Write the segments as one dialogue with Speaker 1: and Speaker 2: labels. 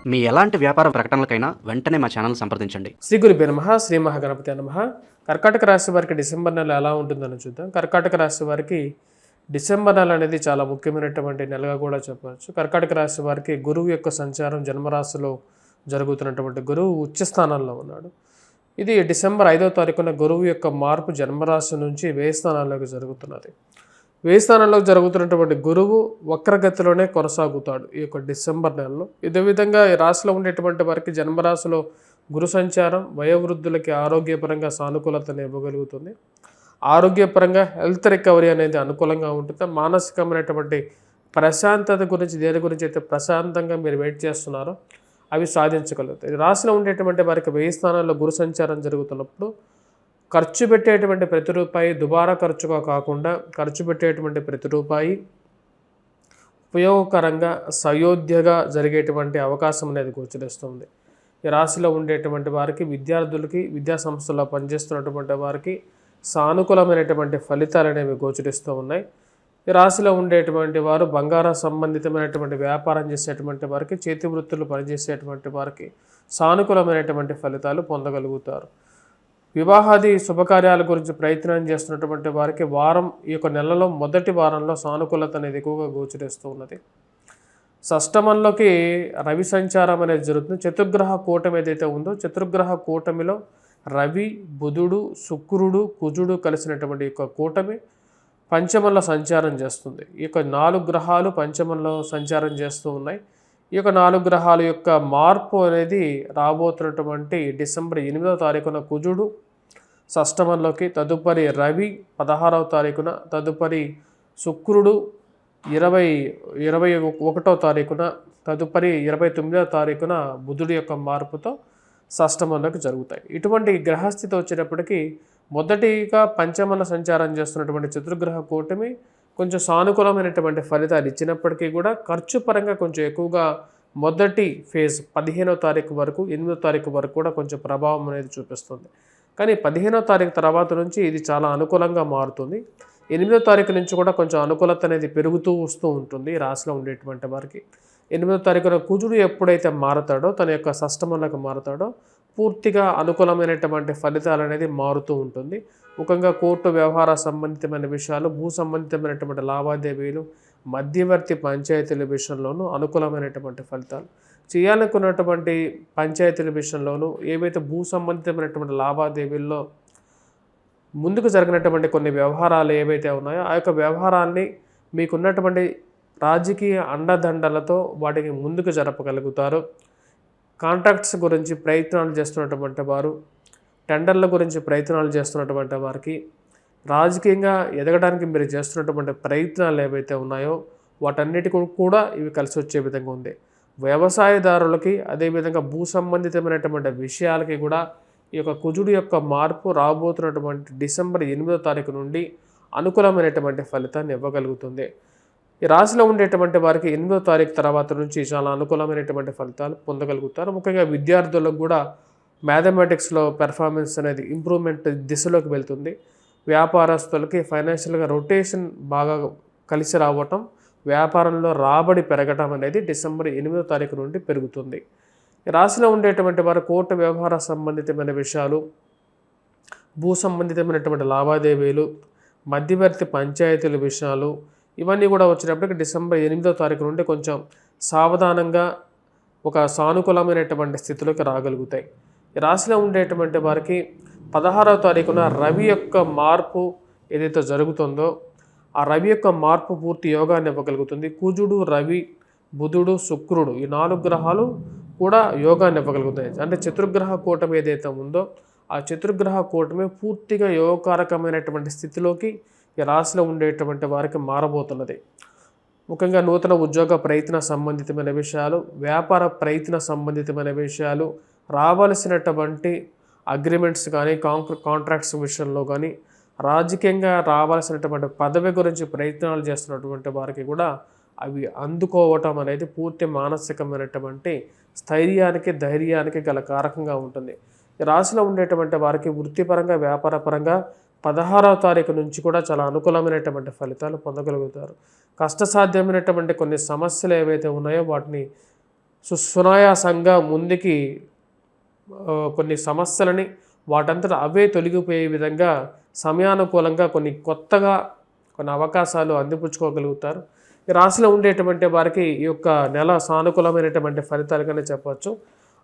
Speaker 1: మీ ఎలాంటి వ్యాపార ప్రకటనలకైనా వెంటనే మా ఛానల్ సంప్రదించండి.
Speaker 2: శ్రీ గురుభ్యో నమః. శ్రీ మహాగణపతి నమః. కర్కాటక రాశి వారికి డిసెంబర్ నెల ఎలా ఉంటుందని చూద్దాం. కర్కాటక రాశి వారికి డిసెంబర్ నెల అనేది చాలా ముఖ్యమైనటువంటి నెలగా కూడా చెప్పవచ్చు. కర్కాటక రాశి వారికి గురువు యొక్క సంచారం జన్మరాశిలో జరుగుతున్నటువంటి గురువు ఉచ్చ స్థానంలో ఉన్నాడు. ఇది డిసెంబర్ 5వ తారీఖున గురువు యొక్క మార్పు జన్మరాశి నుంచి వ్యయ స్థానాల్లోకి జరుగుతున్నది. వ్యయ స్థానంలో జరుగుతున్నటువంటి గురువు వక్రగతిలోనే కొనసాగుతాడు ఈ యొక్క డిసెంబర్ నెలలో. ఇదే విధంగా ఈ రాశిలో ఉండేటువంటి వారికి జన్మరాశిలో గురు సంచారం వయోవృద్ధులకి ఆరోగ్యపరంగా సానుకూలతను ఇవ్వగలుగుతుంది. ఆరోగ్యపరంగా హెల్త్ రికవరీ అనేది అనుకూలంగా ఉంటుంది. మానసికమైనటువంటి ప్రశాంతత గురించి దేని గురించి అయితే ప్రశాంతంగా మీరు వెయిట్ చేస్తున్నారో అవి సాధించగలుగుతాయి. రాశిలో ఉండేటువంటి వారికి వ్యయ స్థానాల్లో గురు సంచారం జరుగుతున్నప్పుడు ఖర్చు పెట్టేటువంటి ప్రతి రూపాయి దుబారా ఖర్చుగా కాకుండా ఖర్చు పెట్టేటువంటి ప్రతి రూపాయి ఉపయోగకరంగా సయోధ్యగా జరిగేటువంటి అవకాశం అనేది గోచరిస్తుంది. ఈ రాశిలో ఉండేటువంటి వారికి విద్యార్థులకి విద్యా సంస్థల్లో పనిచేస్తున్నటువంటి వారికి సానుకూలమైనటువంటి ఫలితాలు అనేవి గోచరిస్తూ ఉన్నాయి. ఈ రాశిలో ఉండేటువంటి వారు బంగారం సంబంధితమైనటువంటి వ్యాపారం చేసేటువంటి వారికి చేతి వృత్తులు పనిచేసేటువంటి వారికి సానుకూలమైనటువంటి ఫలితాలు పొందగలుగుతారు. వివాహాది శుభకార్యాల గురించి ప్రయత్నం చేస్తున్నటువంటి వారికి ఈ యొక్క నెలలో మొదటి వారంలో సానుకూలత అనేది ఎక్కువగా గోచరిస్తూ ఉన్నది. షష్టమంలోకి రవి సంచారం అనేది జరుగుతుంది. చతుర్గ్రహ కూటమి ఏదైతే ఉందో చతుర్గ్రహ కూటమిలో రవి, బుధుడు, శుక్రుడు, కుజుడు కలిసినటువంటి యొక్క కూటమి పంచమంలో సంచారం చేస్తుంది. ఈ యొక్క 4 గ్రహాలు పంచమంలో సంచారం చేస్తూ ఉన్నాయి. ఈ యొక్క 4 గ్రహాల యొక్క మార్పు అనేది రాబోతున్నటువంటి డిసెంబర్ 8వ తారీఖున కుజుడు షష్టమంలోకి, తదుపరి రవి 16వ తారీఖున, తదుపరి శుక్రుడు 21వ తారీఖున, తదుపరి 29వ తారీఖున బుధుడు యొక్క మార్పుతో షష్టమంలోకి జరుగుతాయి. ఇటువంటి గ్రహస్థితి వచ్చేటప్పటికి మొదటిగా పంచమంలో సంచారం చేస్తున్నటువంటి చతుర్గ్రహ కూటమి కొంచెం సానుకూలమైనటువంటి ఫలితాలు ఇచ్చినప్పటికీ కూడా ఖర్చు పరంగా కొంచెం ఎక్కువగా మొదటి ఫేజ్ 15వ తారీఖు వరకు 8వ తారీఖు వరకు కూడా కొంచెం ప్రభావం అనేది చూపిస్తుంది. కానీ 15వ తారీఖు తర్వాత నుంచి ఇది చాలా అనుకూలంగా మారుతుంది. 8వ తారీఖు నుంచి కూడా కొంచెం అనుకూలత అనేది పెరుగుతూ వస్తూ ఉంటుంది రాశిలో ఉండేటువంటి వారికి. 8వ తారీఖున కుజుడు ఎప్పుడైతే మారతాడో తన యొక్క షష్టమంలోకి మారతాడో పూర్తిగా అనుకూలమైనటువంటి ఫలితాలు అనేది మారుతూ ఉంటుంది. ముఖ్యంగా కోర్టు వ్యవహార సంబంధితమైన విషయాలు, భూ సంబంధితమైనటువంటి లావాదేవీలు, మధ్యవర్తి పంచాయతీల విషయంలోనూ అనుకూలమైనటువంటి ఫలితాలు, చేయాలనుకున్నటువంటి పంచాయతీల విషయంలోనూ ఏవైతే భూ సంబంధితమైనటువంటి లావాదేవీల్లో ముందుకు జరిగినటువంటి కొన్ని వ్యవహారాలు ఏవైతే ఉన్నాయో ఆ యొక్క వ్యవహారాన్ని మీకున్నటువంటి రాజకీయ అండదండలతో వాటికి ముందుకు జరపగలుగుతారు. కాంట్రాక్ట్స్ గురించి ప్రయత్నాలు చేస్తున్నటువంటి వారు, టెండర్ల గురించి ప్రయత్నాలు చేస్తున్నటువంటి వారికి, రాజకీయంగా ఎదగడానికి మీరు చేస్తున్నటువంటి ప్రయత్నాలు ఏవైతే ఉన్నాయో వాటన్నిటికీ కూడా ఇవి కలిసి వచ్చే విధంగా ఉంది. వ్యవసాయదారులకి అదేవిధంగా భూ సంబంధితమైనటువంటి విషయాలకి కూడా ఈ యొక్క కుజుడు యొక్క మార్పు రాబోతున్నటువంటి డిసెంబర్ 8వ తారీఖు నుండి అనుకూలమైనటువంటి ఫలితాన్ని ఇవ్వగలుగుతుంది. ఈ రాశిలో ఉండేటువంటి వారికి 8వ తారీఖు తర్వాత నుంచి చాలా అనుకూలమైనటువంటి ఫలితాలు పొందగలుగుతారు. ముఖ్యంగా విద్యార్థులకు కూడా మ్యాథమెటిక్స్లో పెర్ఫార్మెన్స్ అనేది ఇంప్రూవ్మెంట్ దిశలోకి వెళ్తుంది. వ్యాపారస్తులకి ఫైనాన్షియల్గా రొటేషన్ బాగా కలిసి రావటం, వ్యాపారంలో రాబడి పెరగటం అనేది డిసెంబర్ 8వ తారీఖు నుండి పెరుగుతుంది. ఈ రాశిలో ఉండేటువంటి వారు కోర్టు వ్యవహార సంబంధితమైన విషయాలు, భూ సంబంధితమైనటువంటి లావాదేవీలు, మధ్యవర్తి పంచాయతీల విషయాలు ఇవన్నీ కూడా వచ్చినప్పటికీ డిసెంబర్ 8వ తారీఖు నుండి కొంచెం సావధానంగా ఒక సానుకూలమైనటువంటి స్థితిలోకి రాగలుగుతాయి. ఈ రాశిలో ఉండేటువంటి వారికి 16వ తారీఖున రవి యొక్క మార్పు ఏదైతే జరుగుతుందో ఆ రవి యొక్క మార్పు పూర్తి యోగాన్ని ఇవ్వగలుగుతుంది. కుజుడు, రవి, బుధుడు, శుక్రుడు ఈ 4 గ్రహాలు కూడా యోగాన్ని ఇవ్వగలుగుతాయి. అంటే చతుర్గ్రహ కూటమి ఏదైతే ఉందో ఆ చతుర్గ్రహ కూటమి పూర్తిగా యోగకారకమైనటువంటి స్థితిలోకి ఈ రాశిలో ఉండేటువంటి వారికి మారబోతున్నది. ముఖ్యంగా నూతన ఉద్యోగ ప్రయత్న సంబంధితమైన విషయాలు, వ్యాపార ప్రయత్న సంబంధితమైన విషయాలు, రావాల్సినటువంటి అగ్రిమెంట్స్ కానీ కాంట్రాక్ట్స్ విషయంలో కానీ, రాజకీయంగా రావాల్సినటువంటి పదవి గురించి ప్రయత్నాలు చేస్తున్నటువంటి వారికి కూడా అవి అందుకోవటం అనేది పూర్తి మానసికమైనటువంటి స్థైర్యానికి ధైర్యానికి గల కారకంగా ఉంటుంది. ఈ రాశిలో ఉండేటువంటి వారికి వృత్తిపరంగా వ్యాపారపరంగా 16వ తారీఖు నుంచి కూడా చాలా అనుకూలమైనటువంటి ఫలితాలు పొందగలుగుతారు. కష్టసాధ్యమైనటువంటి కొన్ని సమస్యలు ఏవైతే ఉన్నాయో వాటిని సునాయాసంగా ముందుకి కొన్ని సమస్యలని వాటంతట అవే తొలగిపోయే విధంగా సమయానుకూలంగా కొత్తగా కొన్ని అవకాశాలు అందిపుచ్చుకోగలుగుతారు. ఈ రాశిలో ఉండేటువంటి వారికి ఈ యొక్క నెల సానుకూలమైనటువంటి ఫలితాలుగానే చెప్పవచ్చు.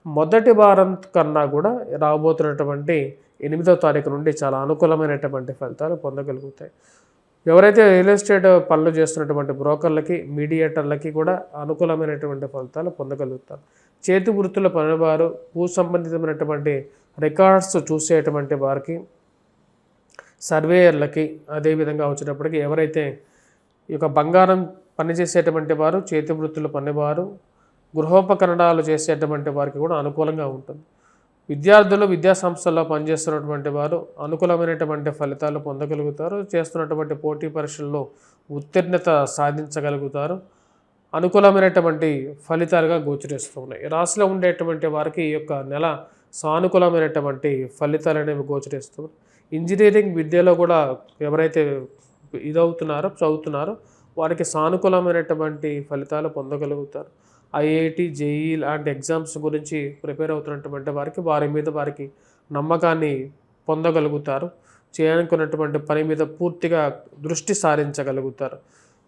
Speaker 2: మొదటి వారం కన్నా కూడా రాబోతున్నటువంటి 8వ తారీఖు నుండి చాలా అనుకూలమైనటువంటి ఫలితాలు పొందగలుగుతాయి. ఎవరైతే రియల్ ఎస్టేట్ పనులు చేస్తున్నటువంటి బ్రోకర్లకి, మీడియేటర్లకి కూడా అనుకూలమైనటువంటి ఫలితాలు పొందగలుగుతారు. చేతి వృత్తుల పనివారు, భూ సంబంధితమైనటువంటి రికార్డ్స్ చూసేటువంటి వారికి, సర్వేయర్లకి, అదేవిధంగా వచ్చేటప్పటికి ఎవరైతే ఈ యొక్క బంగారం పనిచేసేటువంటి వారు, చేతి వృత్తుల పనివారు, గృహోపకరణాలు చేసేటువంటి వారికి కూడా అనుకూలంగా ఉంటుంది. విద్యార్థులు విద్యా సంస్థల్లో పనిచేస్తున్నటువంటి వారు అనుకూలమైనటువంటి ఫలితాలు పొందగలుగుతారు. చేస్తున్నటువంటి పోటీ పరీక్షల్లో ఉత్తీర్ణత సాధించగలుగుతారు. అనుకూలమైనటువంటి ఫలితాలుగా గోచరిస్తూ ఉన్నాయి. రాశిలో ఉండేటువంటి వారికి ఈ యొక్క నెల సానుకూలమైనటువంటి ఫలితాలు అనేవి గోచరిస్తూ ఇంజనీరింగ్ విద్యలో కూడా ఎవరైతే చదువుతున్నారో వారికి సానుకూలమైనటువంటి ఫలితాలు పొందగలుగుతారు. ఐఐటి, జేఈ లాంటి ఎగ్జామ్స్ గురించి ప్రిపేర్ అవుతున్నటువంటి వారికి నమ్మకాన్ని పొందగలుగుతారు. చేయాలనుకున్నటువంటి పని మీద పూర్తిగా దృష్టి సారించగలుగుతారు.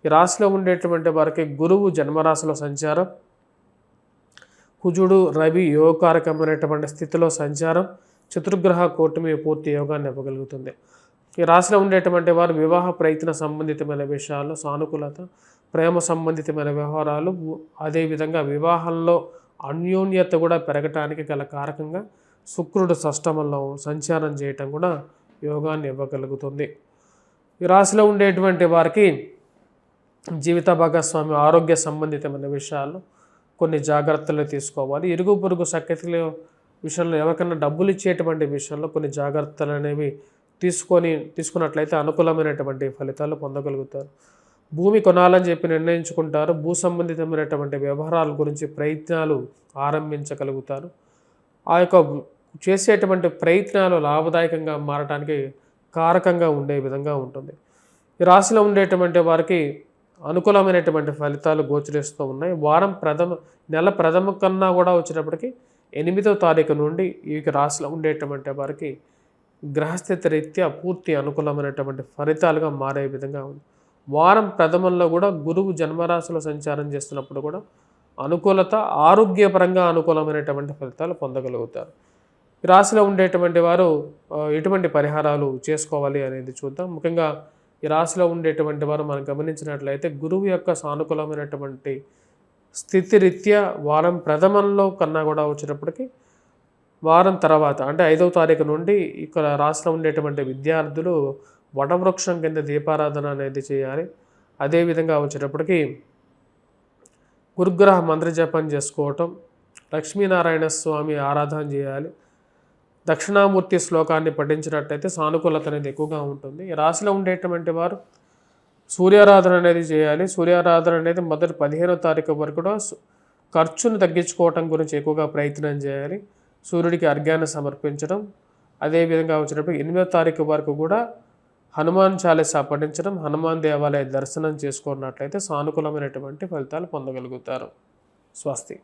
Speaker 2: ఈ రాశిలో ఉండేటువంటి వారికి గురువు జన్మరాశిలో సంచారం, కుజుడు, రవి యోగకారకమైనటువంటి స్థితిలో సంచారం చతుర్గ్రహ కూటమి పూర్తి యోగాన్ని ఇవ్వగలుగుతుంది. ఈ రాశిలో ఉండేటువంటి వారు వివాహ ప్రయత్న సంబంధితమైన విషయాల్లో సానుకూలత, ప్రేమ సంబంధితమైన వ్యవహారాలు, అదేవిధంగా వివాహంలో అన్యోన్యత కూడా పెరగటానికి గల కారకంగా శుక్రుడు షష్టమంలో సంచారం చేయటం కూడా యోగాన్ని ఇవ్వగలుగుతుంది. ఈ రాశిలో ఉండేటువంటి వారికి జీవిత భాగస్వామి ఆరోగ్య సంబంధితమైన విషయాల్లో కొన్ని జాగ్రత్తలు తీసుకోవాలి. ఇరుగు పొరుగు సఖ్యతల విషయంలో ఎవరికైనా డబ్బులు ఇచ్చేటువంటి విషయంలో కొన్ని జాగ్రత్తలు అనేవి తీసుకున్నట్లయితే అనుకూలమైనటువంటి ఫలితాలు పొందగలుగుతారు. భూమి కొనాలని చెప్పి నిర్ణయించుకుంటారు. భూ సంబంధితమైనటువంటి వ్యవహారాల గురించి ప్రయత్నాలు ఆరంభించగలుగుతారు. ఆ యొక్క చేసేటువంటి ప్రయత్నాలు లాభదాయకంగా మారడానికి కారకంగా ఉండే విధంగా ఉంటుంది. ఈ రాశిలో ఉండేటువంటి వారికి అనుకూలమైనటువంటి ఫలితాలు గోచరిస్తూ ఉన్నాయి. నెల ప్రథమ కన్నా కూడా వచ్చినప్పటికీ 8వ తారీఖు నుండి ఈ రాశిలో ఉండేటువంటి వారికి గ్రహస్థితి రీత్యా పూర్తి అనుకూలమైనటువంటి ఫలితాలుగా మారే విధంగా ఉంది. వారం ప్రథమంలో కూడా గురువు జన్మరాశిలో సంచారం చేస్తున్నప్పుడు కూడా అనుకూలత, ఆరోగ్యపరంగా అనుకూలమైనటువంటి ఫలితాలు పొందగలుగుతారు. ఈ రాశిలో ఉండేటువంటి వారు ఎటువంటి పరిహారాలు చేసుకోవాలి అనేది చూద్దాం. ముఖ్యంగా ఈ రాశిలో ఉండేటువంటి వారు మనం గమనించినట్లయితే గురువు యొక్క సానుకూలమైనటువంటి స్థితి రీత్యా వారం ప్రథమంలో కన్నా కూడా వచ్చేటప్పటికి వారం తర్వాత అంటే 5వ తారీఖు నుండి ఇక్కడ రాశిలో ఉండేటువంటి విద్యార్థులు వటవృక్షం కింద దీపారాధన అనేది చేయాలి. అదేవిధంగా వచ్చేటప్పటికి గురుగ్రహ మంత్రజపం చేసుకోవటం, లక్ష్మీనారాయణ స్వామి ఆరాధన చేయాలి. దక్షిణామూర్తి శ్లోకాన్ని పఠించినట్లయితే సానుకూలత అనేది ఎక్కువగా ఉంటుంది. ఈ రాశిలో ఉండేటువంటి వారు సూర్యారాధన అనేది చేయాలి. సూర్యారాధన అనేది మొదటి 15వ తారీఖు వరకు కూడా ఖర్చును తగ్గించుకోవటం గురించి ఎక్కువగా ప్రయత్నం చేయాలి. సూర్యుడికి అర్ఘ్యాన్ని సమర్పించడం, అదేవిధంగా వచ్చినప్పుడు 8వ తారీఖు వరకు కూడా హనుమాన్ చాలీసా పఠించడం, హనుమాన్ దేవాలయ దర్శనం చేసుకున్నట్లయితే సానుకూలమైనటువంటి ఫలితాలు పొందగలుగుతారు. స్వస్తి.